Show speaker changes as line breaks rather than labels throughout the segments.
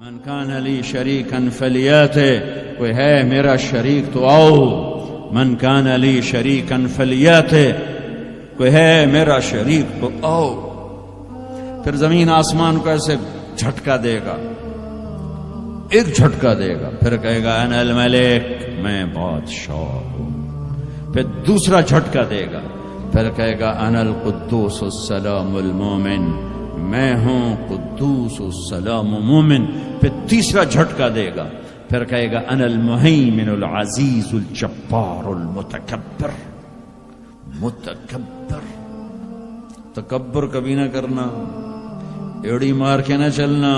من کان لی شریکا فلیاتے، کوئی ہے میرا شریک تو آؤ. من کان لی شریکا فلیاتے، کوئی ہے میرا شریک تو آؤ. پھر زمین آسمان کو ایسے جھٹکا دے گا، ایک جھٹکا دے گا، پھر کہے گا انا الملک، میں بادشاہ ہوں. پھر دوسرا جھٹکا دے گا، پھر کہے گا انا القدوس السلام المومن، میں ہوں قدوس السلام مومن. پھر تیسرا جھٹکا دے گا، پھر کہے گا انا المہیمن العزیز الجبار المتکبر. متکبر، تکبر کبھی نہ کرنا، ایڑی مار کے نہ چلنا،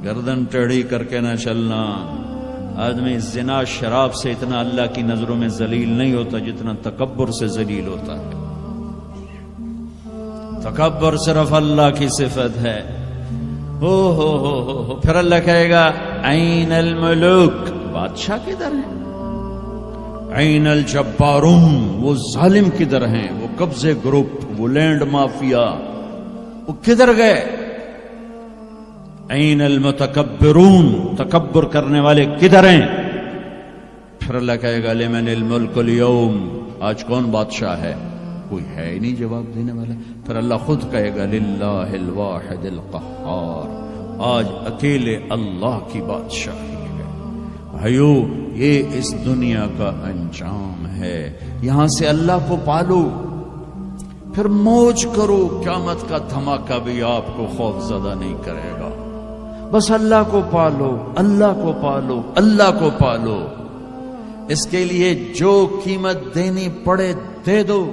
گردن ٹیڑھی کر کے نہ چلنا. آدمی زنا شراب سے اتنا اللہ کی نظروں میں ذلیل نہیں ہوتا جتنا تکبر سے ذلیل ہوتا ہے. تکبر صرف اللہ کی صفت ہے. ہو پھر اللہ کہے گا این الملوک، بادشاہ کدھر ہیں؟ این الجبارون، وہ ظالم کدھر ہیں؟ وہ قبضے گروپ، وہ لینڈ مافیا، وہ کدھر گئے؟ این المتکبرون، تکبر کرنے والے کدھر ہیں؟ پھر اللہ کہے گا لمن الملک اليوم، آج کون بادشاہ ہے؟ کوئی ہے ہی نہیں جواب دینے والا. پھر اللہ خود کہے گا للہ الواحد القہار، آج اکیلے اللہ کی بادشاہی ہے. بھائیو، یہ اس دنیا کا انجام ہے. یہاں سے اللہ کو پالو، پھر موج کرو، قیامت کا دھماکہ بھی آپ کو خوف زدہ نہیں کرے گا. بس اللہ کو پالو، اللہ کو پالو، اللہ کو پالو. اس کے لیے جو قیمت دینی پڑے دے دو.